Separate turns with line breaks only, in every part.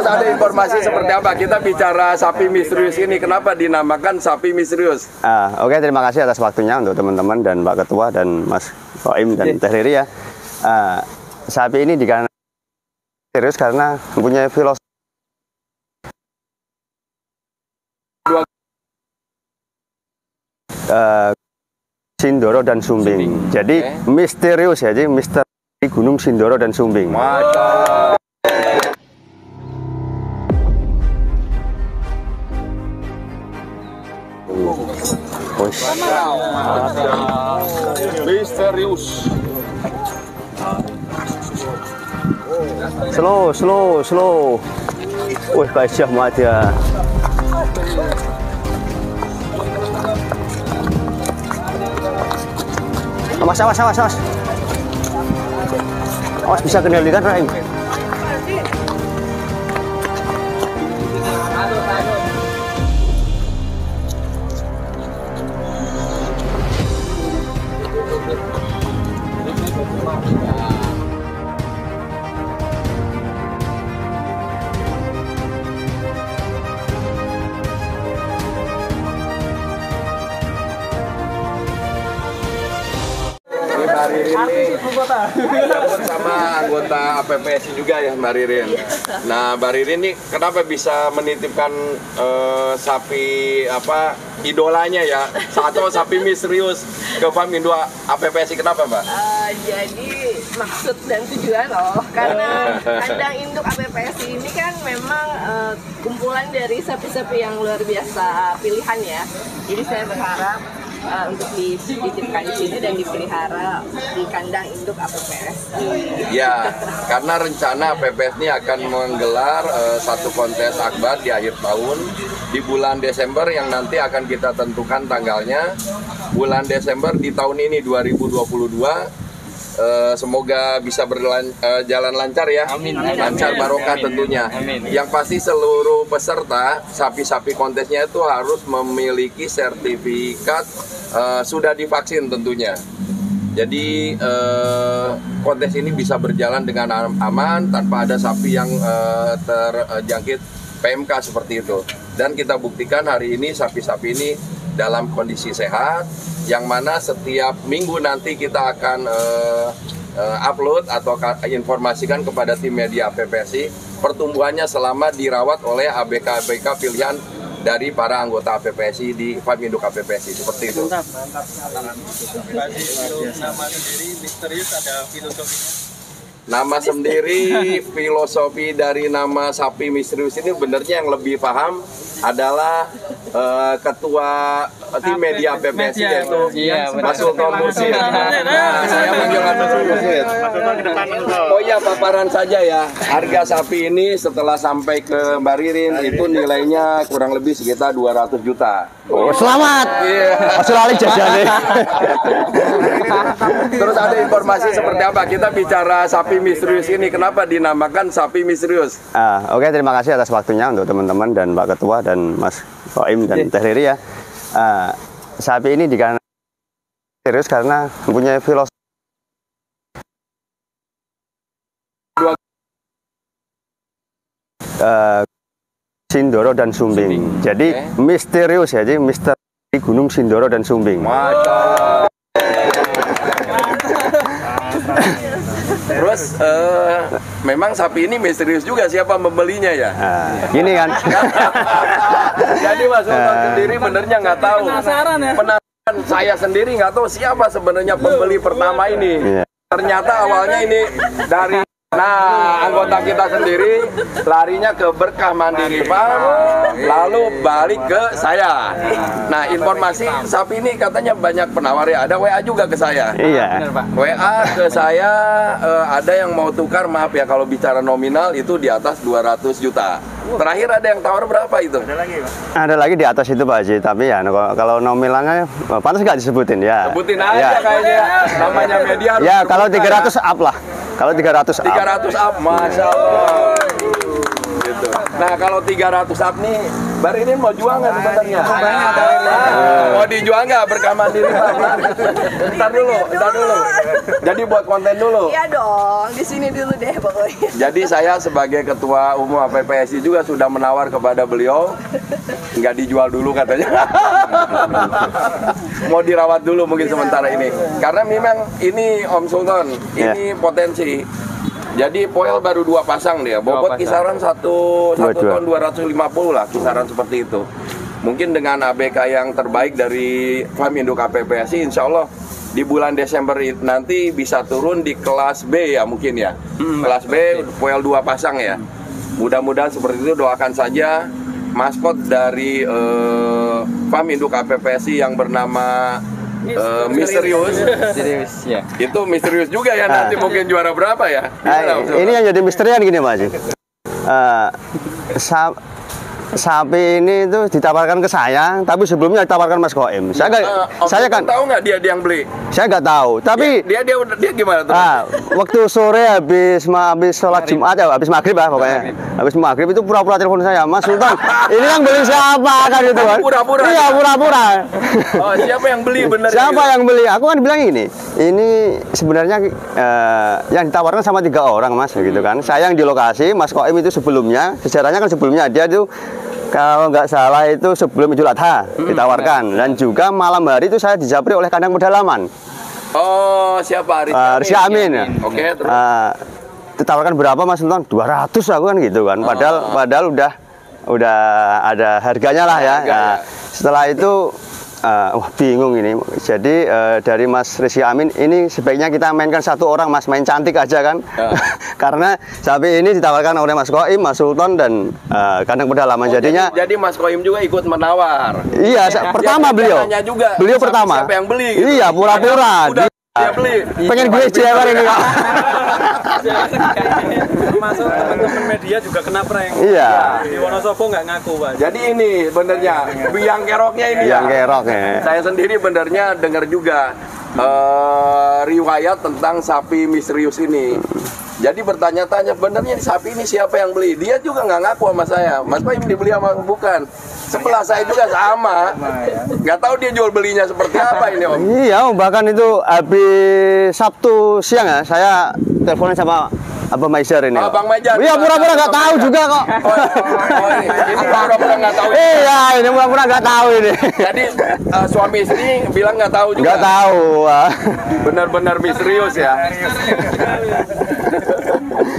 Terus ada informasi seperti apa? Kita bicara sapi misterius ini, kenapa dinamakan sapi misterius?
Oke, terima kasih atas waktunya untuk teman-teman dan Pak Ketua dan Mas Koim dan Teh Riri ya. Sapi ini dikarenakan misterius karena mempunyai filosofi Sindoro dan Sumbing. Jadi misterius ya, jadi misteri Gunung Sindoro dan Sumbing.
Misterius.
Slow. Wih, gajah mati ya. Awas. Awas, bisa kendalikan, Rai.
Mbak Ririn ini dapat sama anggota APPSI juga ya Mbak Ririn. Nah Mbak Ririn ini kenapa bisa menitipkan sapi idolanya ya, atau sapi misterius ke Farm Indo APPSI, kenapa Mbak?
Jadi maksud dan tujuan karena kandang induk APPSI ini kan memang kumpulan dari sapi-sapi yang luar biasa pilihan ya. Jadi saya berharap untuk dititipkan di sini dan dipelihara di kandang induk APPSI.
Ya, karena rencana APPSI ini akan menggelar satu kontes akbar di akhir tahun di bulan Desember yang nanti akan kita tentukan tanggalnya. Bulan Desember di tahun ini 2022. Semoga bisa jalan lancar ya. Amin. Lancar barokah tentunya. Amin. Yang pasti seluruh peserta sapi-sapi kontesnya itu harus memiliki sertifikat sudah divaksin tentunya. Jadi kontes ini bisa berjalan dengan aman tanpa ada sapi yang terjangkit PMK seperti itu. Dan kita buktikan hari ini sapi-sapi ini dalam kondisi sehat, yang mana setiap minggu nanti kita akan upload atau informasikan kepada tim media APPSI pertumbuhannya selama dirawat oleh ABK pilihan dari para anggota APPSI di Farm Induk APPSI, seperti itu.
Mantap. Nama sendiri misterius, ada filosofinya?
Nama sendiri, filosofi dari nama sapi misterius ini benernya yang lebih paham adalah ketua tim media APPSI yaitu Mas Sultan Mursyid. Saya panggil Mas Mursyid. Oh iya, paparan saja ya. Harga sapi ini setelah sampai ke Mbak Ririn itu nilainya kurang lebih sekitar 200 juta.
Oh, selamat. Mas Lali jajan.
Terus ada informasi seperti apa? Kita bicara sapi misterius ini, kenapa dinamakan sapi misterius?
Oke, terima kasih atas waktunya untuk teman-teman dan Pak Ketua dan Mas Koim dan Teh Riri ya. Sapi ini dikarenakan misterius karena mempunyai filosofi Sindoro dan Sumbing. Jadi misterius ya, jadi misteri Gunung Sindoro dan Sumbing.
Terus memang sapi ini misterius juga, siapa membelinya ya?
Gini kan.
Jadi Mas Sultan sendiri benernya nggak tahu. Penasaran ya? Penasaran, saya sendiri nggak tahu siapa sebenarnya pembeli pertama ini. Ternyata awalnya ini dari anggota kita sendiri larinya ke Berkah Mandiri Farm, lalu balik ke saya. Nah, informasi sapi ini katanya banyak penawar ya. Ada WA juga ke saya.
Iya.
WA ke saya, ada yang mau tukar, maaf ya kalau bicara nominal itu di atas 200 juta. Terakhir ada yang tawar berapa itu? Ada lagi, Pak? Ada
lagi di atas itu, Pak Haji. Tapi ya kalau nominalnya pantas nggak disebutin ya.
Sebutin aja kayaknya. Namanya media harus.
Ya, kalau 300 up lah. Kalau 300
up, Masya Allah. Gitu. Nah, kalau 300 up nih Bar ini mau jual nggak sebenarnya? Mau dijual nggak berkaman diri Pak? Ntar dulu. Jadi buat konten dulu.
Iya dong, di sini dulu deh pokoknya.
Jadi saya sebagai ketua umum APPSI juga sudah menawar kepada beliau, nggak dijual dulu katanya. Mau dirawat dulu mungkin sementara ini. Karena memang ini Om Sultan, ini potensi. Jadi poel baru 2 pasang dia, bobot kisaran satu ton 250 lah, kisaran seperti itu. Mungkin dengan ABK yang terbaik dari Farm Induk APPSI, insya Allah di bulan Desember nanti bisa turun di kelas B ya mungkin ya. Kelas B poel 2 pasang ya. Mudah-mudahan seperti itu, doakan saja maskot dari Farm Induk APPSI yang bernama misterius
ya.
Itu misterius juga ya, nanti mungkin juara berapa ya?
Ini yang jadi misterian gini Mas. Sapi ini itu ditawarkan ke saya, tapi sebelumnya ditawarkan Mas Koim. Saya kan
tahu nggak dia yang beli?
Saya nggak tahu, tapi
dia gimana tuh?
Waktu sore habis sholat Jumat ya, habis maghrib lah pokoknya. Habis maghrib itu pura-pura telepon saya, Mas Sultan, ini yang beli siapa kan gitu kan?
Pura-pura.
Iya, pura-pura.
Oh, siapa yang beli bener?
Siapa yang beli? Aku kan bilang ini sebenarnya yang ditawarkan sama 3 orang Mas, gitu kan. Saya yang di lokasi, Mas Koim itu sebelumnya, sejarahnya kan sebelumnya dia itu kalau nggak salah itu sebelum Idul Adha ditawarkan, dan juga malam hari itu saya dijapri oleh kandang pedalaman.
Oh, siapa?
Rizky Amin ya.
Oke, terus.
Ditawarkan berapa Mas Sultan? 200 aku kan gitu kan. Padahal udah ada harganya lah ya. Setelah itu wah bingung ini. Jadi dari Mas Rizky Amin ini sebaiknya kita mainkan 1 orang Mas, main cantik aja kan. Karena sapi ini ditawarkan oleh Mas Koim, Mas Sultan dan kandang pedalaman. Jadinya
jadi Mas Koim juga ikut menawar.
Iya, pertama beliau. Beliau pertama.
Siapa yang beli gitu?
Iya, pura-pura.
Dia beli.
Pengen gue cewek ini Kak.
Termasuk teman-teman media juga kena prank.
Iya.
Di Wonosobo nggak ngaku Pak.
Jadi ini benernya biang keroknya ini
Yang keroknya.
Saya sendiri benernya dengar juga riwayat tentang sapi misterius ini. Jadi bertanya-tanya, benernya sapi ini siapa yang beli? Dia juga nggak ngaku sama saya. Mas Pak ini dibeli sama bukan. Sebelah saya juga sama. Nggak tahu dia jual belinya seperti apa ini Om.
Iya, bahkan itu habis Sabtu siang ya, saya teleponan sama Abang Maizer ini.
Oh, Bang Maizer.
Iya, pura-pura nggak tahu juga kok.
Ini pura-pura nggak tahu.
Iya, ini pura-pura nggak tahu ini.
Jadi suami istri bilang nggak tahu juga.
Nggak tahu.
Benar-benar misterius ya.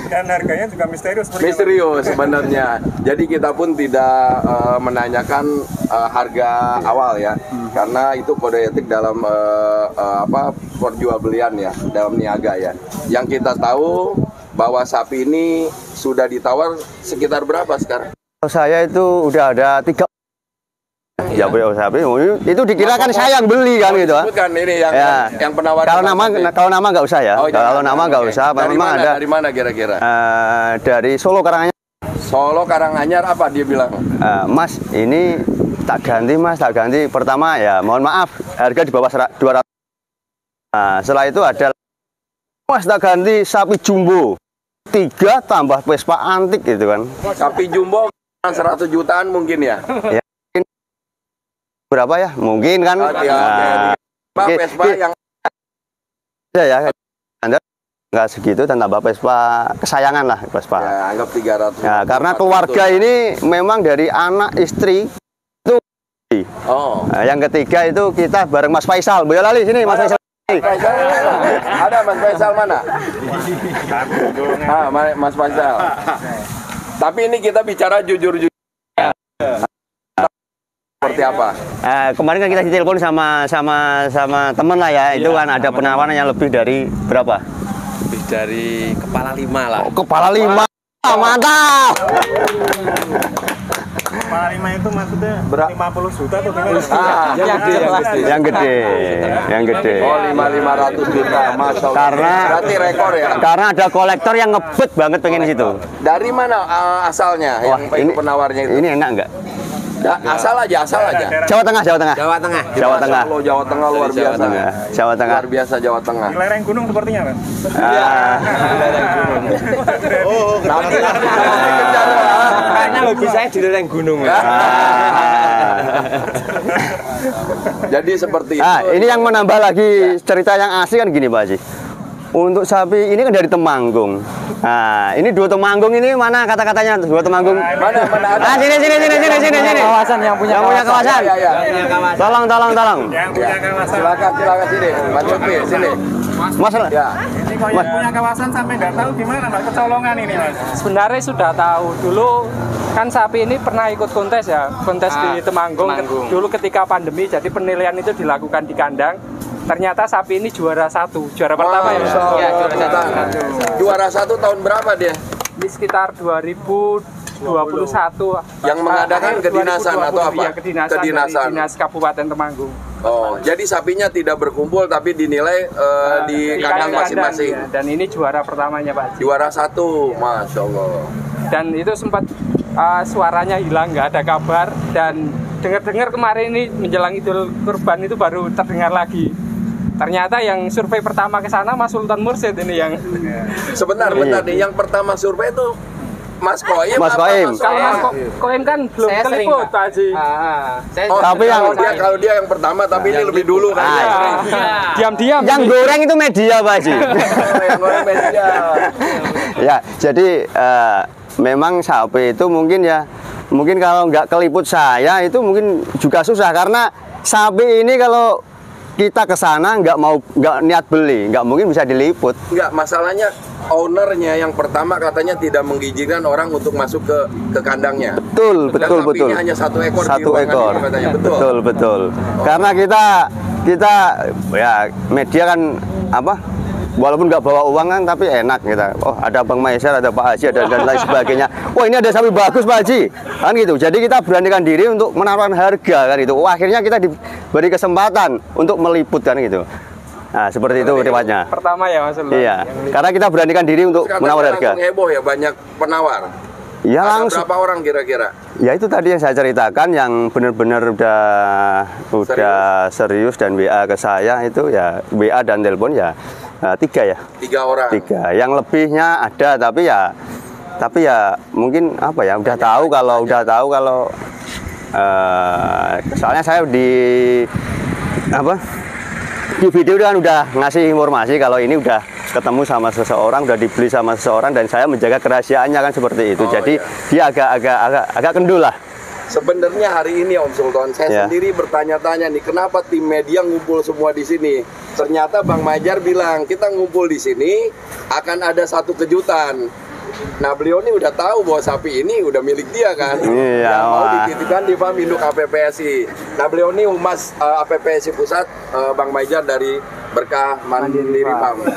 Dan harganya juga misterius.
Misterius sebenarnya. Jadi kita pun tidak menanyakan harga awal ya, karena itu kode etik dalam perjualbelian ya, dalam niaga ya. Yang kita tahu bahwa sapi ini sudah ditawar sekitar berapa sekarang?
Saya itu udah ada 3. Ya, sapi itu dikirakan saya yang beli kan gitu.
Sebutkan ini yang penawar.
Kalau nama nggak usah ya. Kalau nama nggak usah. Memang ada.
Dari mana kira-kira?
Dari Solo Karanganyar.
Solo Karanganyar apa dia bilang?
Mas, ini tak ganti Mas, tak ganti. Pertama ya, mohon maaf, harga di bawah 200. Setelah itu ada Mas tak ganti sapi jumbo 3 tambah Vespa antik gitu kan.
Sapi jumbo 100 jutaan mungkin ya.
Ya mungkin berapa ya? Mungkin kan.
Vespa yang
ya Anda nggak segitu dan tambah Vespa kesayangan lah Vespa.
Ya, anggap 300.
Ya, karena keluarga ini memang dari anak istri itu. Yang ketiga itu kita bareng Mas Faisal. Boyolali sini Mas Faisal.
Ada Mas Faisal mana? Mas Faisal. Tapi ini kita bicara jujur-jujur. Seperti apa?
Kemarin kan kita ditelepon sama temen lah ya. Itu kan ada penawaran yang lebih dari berapa?
Lebih dari kepala 5 lah.
Kepala 5. Mantap.
Kepala 5 itu maksudnya 50 juta atau gimana?
Yang gede.
Oh, 500 juta. Masya Allah.
Karena
berarti rekor ya.
Karena ada kolektor yang ngebet banget pengen situ.
Dari mana asalnya yang penawarnya itu?
Ini enak nggak?
Asal aja.
Jawa Tengah.
Jawa Tengah luar biasa.
Jawa Tengah.
Luar biasa Jawa Tengah.
Di lereng gunung sepertinya kan?
Nanti kejar.
Analogi saya di lereng gunung.
Jadi seperti itu.
Nah, ini yang menambah lagi cerita yang asli kan gini Pak Haji. Untuk sapi ini kan dari Temanggung. Nah, ini dua Temanggung ini mana kata-katanya dua Temanggung?
Mana ada?
Ah, sini.
Kawasan yang punya
kawasan.
Ya.
Tolong.
Yang punya kawasan.
Silakan sini. Mas Lutfi, sini.
Mas,
Ya.
Ini kalau yang punya kawasan sampai nggak tahu gimana Mas, kecolongan ini Mas.
Sebenarnya sudah tahu dulu kan sapi ini pernah ikut kontes ya, kontes di Temanggung. Dulu ketika pandemi, jadi penilaian itu dilakukan di kandang. Ternyata sapi ini juara pertama ya.
Ya, juara satu tahun berapa dia?
Di sekitar 2021.
Yang mengadakan kedinasan atau apa?
Ya, kedinasan. Dari Dinas Kabupaten Temanggung.
Oh, jadi sapinya tidak berkumpul tapi dinilai di kandang masing-masing.
Ya. Dan ini juara pertamanya Pak Haji.
Juara satu, Masya Allah.
Dan itu sempat suaranya hilang, nggak ada kabar. Dan dengar-dengar kemarin ini menjelang Idul Kurban itu baru terdengar lagi. Ternyata yang survei pertama ke sana Mas Sultan Mursyid ini yang
Sebentar nih, yang pertama survei itu Mas Koim.
Mas
apa
Koim.
Mas
kalau Mas Koim kan belum
Saya sering,
keliput Pak Haji.
Oh,
Tapi
kalau dia yang pertama tapi ini lebih dulu kan.
Diam-diam.
yang goreng itu media Pak Haji.
Yang goreng media.
Ya, jadi memang sapi itu mungkin kalau nggak keliput saya itu mungkin juga susah karena sapi ini kalau kita ke sana nggak niat beli, nggak mungkin bisa diliput.
Enggak, masalahnya ownernya yang pertama katanya tidak mengizinkan orang untuk masuk ke kandangnya.
Betul.
Dan sapinya hanya satu ekor di ruangan itu katanya.
Betul. Karena kita ya media kan walaupun nggak bawa uang kan tapi enak kita. Oh, ada Bang Maiser, ada Pak Haji, dan lain sebagainya. Wah, ini ada sapi bagus Pak Haji. Kan gitu. Jadi kita beranikan diri untuk menawarkan harga kan itu. Oh, akhirnya kita diberi kesempatan untuk meliput kan gitu. Nah, seperti itu riwayatnya.
Pertama ya Mas Sultan.
Iya. Karena kita beranikan diri untuk menawar harga.
Langsung heboh ya, banyak penawar.
Ya
Ada
langsung.
berapa orang kira-kira?
Ya itu tadi yang saya ceritakan yang benar-benar udah serius dan WA ke saya itu ya WA dan telepon ya 3 ya.
3 orang.
3. Yang lebihnya ada tapi ya mungkin udah tahu kalau soalnya saya di video kan udah ngasih informasi kalau ini udah ketemu sama seseorang, udah dibeli sama seseorang dan saya menjaga kerahasiaannya kan seperti itu. Jadi dia agak kendul lah.
Sebenarnya hari ini Om Sultan, saya sendiri bertanya-tanya nih, kenapa tim media ngumpul semua di sini? Ternyata Bang Majar bilang, kita ngumpul di sini akan ada satu kejutan. Nah, beliau ini udah tahu bahwa sapi ini udah milik dia kan, yang mau dititipkan di Farm Induk APPSI. Nah, beliau ini humas APPSI Pusat, Bang Majar dari Berkah Mandiri Farm,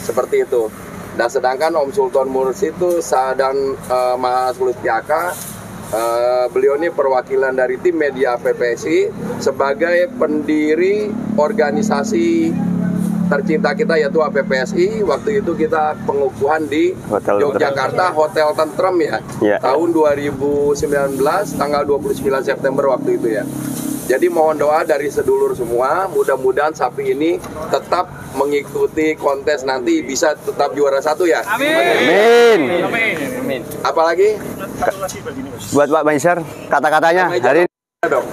seperti itu. Dan sedangkan Om Sultan Mursyid itu dan Mas Lustiaka, beliau ini perwakilan dari tim media APPSI sebagai pendiri organisasi tercinta kita yaitu APPSI. Waktu itu kita pengukuhan di Yogyakarta, Hotel Tentrem ya. Tahun 2019 tanggal 29 September waktu itu ya. Jadi mohon doa dari sedulur semua, mudah-mudahan sapi ini tetap mengikuti kontes nanti bisa tetap juara 1 ya.
Amin.
Apalagi
buat Pak Maiser kata-katanya hari ini
dong.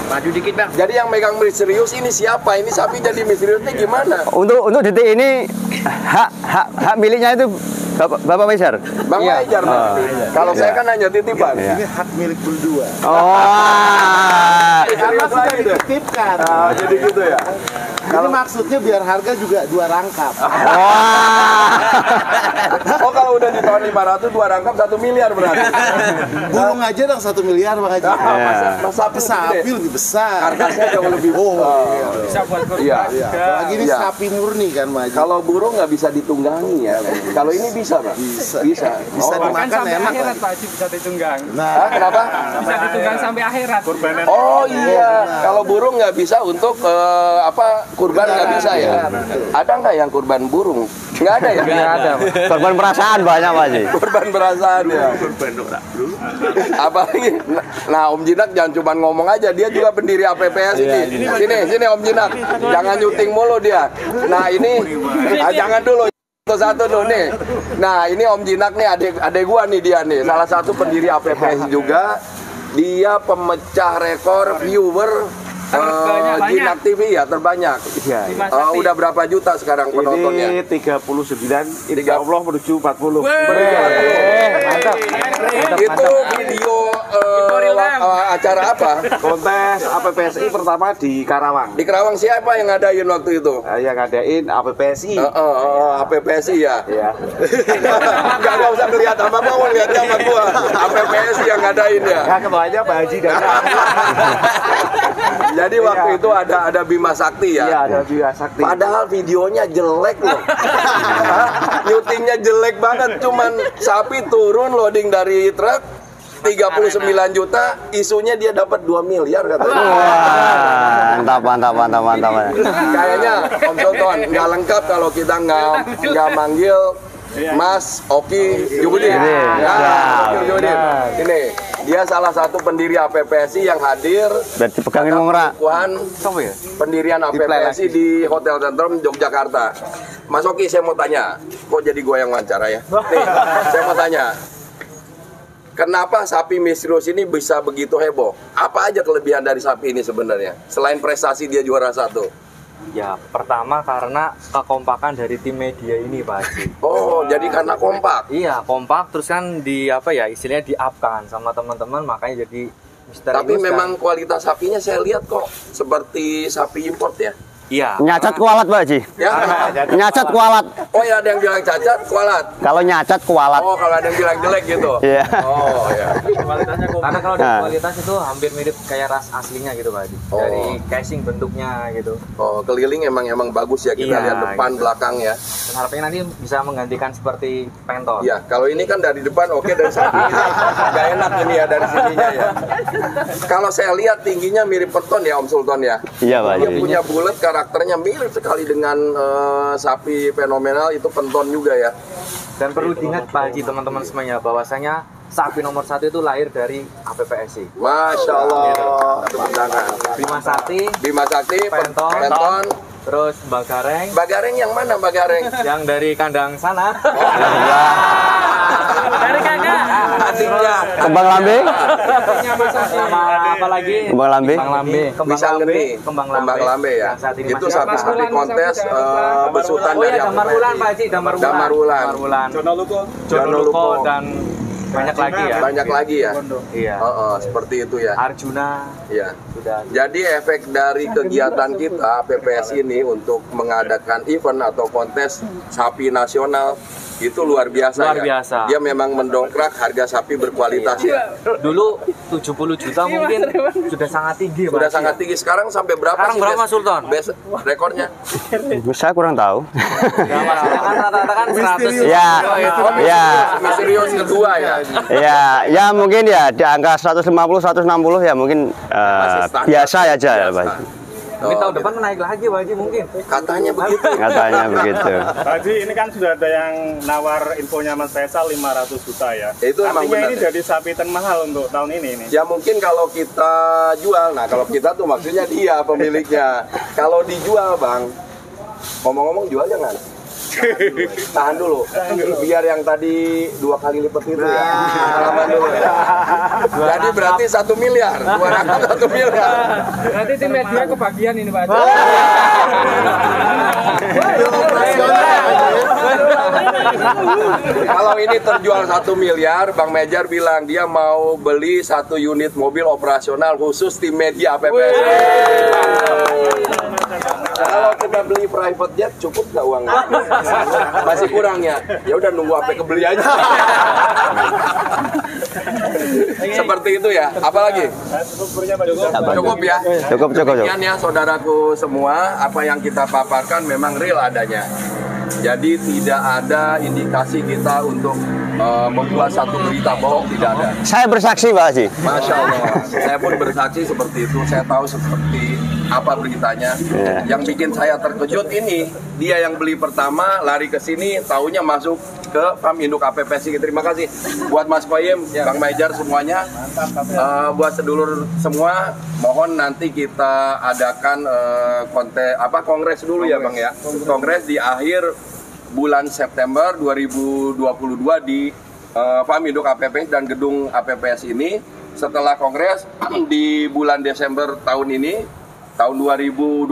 Maju dikit Bang. Jadi yang megang misterius ini siapa? Ini sapi jadi misteriusnya gimana?
Untuk detik ini hak miliknya itu Bapak Maiser.
Bang Maijar. Kalau saya kan hanya titipan.
Ini hak milik berdua.
Karena sudah dititipkan. Jadi gitu ya.
Ini maksudnya biar harga juga 2 rangkap.
Oh, kalau udah di tahun 500 2 rangkap 1 miliar berarti.
Burung aja dong 1 miliar Bang Haji.
Masa
Sapi lebih besar.
Harganya jauh lebih.
Bisa buat
Iya.
Apalagi ini sapi murni kan Bang Haji.
Kalau burung nggak bisa ditunggangi ya. Kalau ini bisa Bang. Bisa
dimakan
sampai
enak.
akhirat Pak Haji bisa ditunggang.
Nah,
kenapa?
Bisa ditunggang sampai akhirat.
Oh iya, kalau burung nggak bisa untuk kurban nggak bisa ya? Ada nggak yang kurban burung? Nggak ada ya?
Nggak ada.
korban perasaan banyak Pak Haji.
Kurban perasaan ya. Apalagi, nah Om Jinak jangan cuma ngomong aja, dia juga pendiri APPS ini. Sini Om Jinak, jangan nyuting mulu dia. Nah ini, jangan dulu. foto satu dulu nih. Nah, ini Om Jinak nih, adik gua nih dia nih. Salah satu pendiri APPSI juga. Dia pemecah rekor viewer Jinak TV ya terbanyak.
Iya.
Udah berapa juta sekarang penontonnya?
Ini 39, insya Allah menuju 40.
Mantap.
Itu video acara apa?
Kontes APPSI pertama di Karawang.
Di Karawang siapa yang ngadain waktu itu?
Yang ngadain APPSI.
APPSI ya?
Ya.
Gak usah ngeliat sama gua, lihatnya sama gua. APPSI yang ngadain ya?
Ya, ketuanya Pak Haji dan
Jadi waktu itu ada Bima Sakti ya?
Iya, ada Bima Sakti.
Padahal videonya jelek loh. Syutingnya jelek banget, cuman sapi turun loading dari truk 39 juta, isunya dia dapat 2 miliar katanya.
Wah, mantap.
Kayaknya Om Sultan nggak lengkap kalau kita nggak manggil Mas Oki Jubudin. Ini dia salah satu pendiri APPSI yang hadir.
Berarti pegangin ngomong
Pendirian APPSI di Hotel Tentrum Yogyakarta. Mas Oki, saya mau tanya, kok jadi gue yang wawancara ya? Nih, saya mau tanya, kenapa sapi misterius ini bisa begitu heboh? Apa aja kelebihan dari sapi ini sebenarnya? Selain prestasi dia juara 1.
Ya, pertama karena kekompakan dari tim media ini, Pak Haji.
Oh, jadi karena kompak?
Iya, kompak, terus kan istilahnya di-up-kan sama teman-teman, makanya jadi misterius.
Tapi memang kualitas sapinya saya lihat kok seperti sapi import ya?
Iya.
Nyacat kualat, Pak Haji.
Ya?
Nyacat kualat.
Oh ya, ada yang bilang cacat, kualat.
Kalau nyacat kualat.
Oh, kalau ada yang bilang jelek gitu.
Iya.
Oh, ya.
Karena kalau dari kualitas itu hampir mirip kayak ras aslinya gitu, Pak Haji.
Oh.
Dari casing bentuknya gitu.
Oh, keliling emang bagus ya, kita
Iya,
lihat depan
gitu.
belakang ya.
Dan harapannya nanti bisa menggantikan seperti penton.
Iya, kalau ini kan dari depan oke, dari sampingnya nggak enak ini ya dari sininya ya. Kalau saya lihat tingginya mirip penton ya Om Sultan ya.
Iya, Pak
Dia
Haji.
punya bulat, karakternya mirip sekali dengan sapi fenomenal itu penton juga ya.
Dan perlu diingat Pak Haji, teman-teman semuanya, bahwasanya sapi nomor 1 itu lahir dari APPSI.
Masya Allah. Tepuk tangan.
Bima Sakti,
Penton.
terus Mbak Gareng.
Mbak Gareng yang mana Mbak Gareng?
Yang dari kandang sana.
Dari kakak.
Adiknya.
Kembang lambe.
Sama apa lagi?
Kembang lambe.
Bisa geni.
Kembang
lambe ya.
Yang saat ini
Itu
masih
sapi-sapi kontes besutan
Oh
dari
iya, Damar Wulan Pak Haji, Damar Wulan. Jono dan banyak lagi ya.
Banyak lagi ya.
Iya.
Seperti itu ya.
Arjuna.
Iya.
Sudah.
Jadi efek dari kegiatan kita PPS ini untuk mengadakan event atau kontes sapi nasional itu luar biasa.
Luar
ya.
biasa.
Dia memang mendongkrak harga sapi berkualitas ya.
Dulu 70 juta mungkin sudah sangat tinggi Pak
Sudah
Haji.
sangat tinggi. Sekarang sampai berapa
Sekarang
sih?
berapa, Sultan?
Best rekornya?
Saya kurang tahu.
Ya, maksudnya kan rata-rata kan 100.
Ya, ya,
Misterius kedua ya.
ya mungkin ya di angka 150, 160 ya mungkin
standar.
biasa aja ya, Pak Haji.
Mungkin tahun depan naik lagi Pak Haji mungkin.
Katanya begitu.
Katanya begitu.
Pak Haji, ini kan sudah ada yang nawar infonya Mas Faisal 500 juta ya.
Itu emang
artinya
benar,
ini
ya.
jadi sapi termahal untuk tahun ini nih.
Ya mungkin kalau kita jual, nah kalau kita tuh maksudnya dia pemiliknya. Kalau dijual Bang, ngomong-ngomong jual jangan. Tahan dulu, biar yang tadi 2 kali lipat itu ya. Salaman dulu ya. Jadi berarti 1 miliar, 1 miliar.
Nanti tim media kebagian ini Pak Haji.
Kalau ini terjual 1 miliar, Bang Mejar bilang dia mau beli 1 unit mobil operasional khusus tim media APPS. Kalau kita beli private jet cukup nggak uangnya? Masih kurang ya? Ya udah nunggu sampai kebeli aja. Seperti itu ya. Apalagi? Cukup ya.
Cukup.
Demikian ya saudaraku semua, apa yang kita paparkan memang real adanya. Jadi tidak ada indikasi kita untuk membuat satu berita bohong, tidak ada.
Saya bersaksi, Pak Haji.
Masya Allah, saya pun bersaksi seperti itu. Saya tahu seperti apa beritanya. Yang bikin saya terkejut ini, dia yang beli pertama, lari ke sini, taunya masuk ke farm induk APPSI. Terima kasih buat Mas Koyim, Bang Mejar semuanya. Buat sedulur semua, mohon nanti kita adakan kongres dulu ya Bang ya. Kongres di akhir bulan September 2022 di Farm Induk APPS dan gedung APPS ini. Setelah kongres di bulan Desember tahun ini, tahun 2022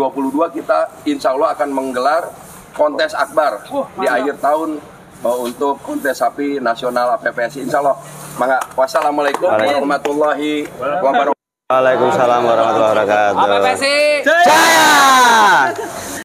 kita insya Allah akan menggelar kontes akbar di akhir tahun untuk kontes sapi nasional APPS insya Allah. Mangga. Wassalamualaikum warahmatullahi wabarakatuh.
Waalaikumsalam warahmatullahi wabarakatuh.
APPS
Jaya!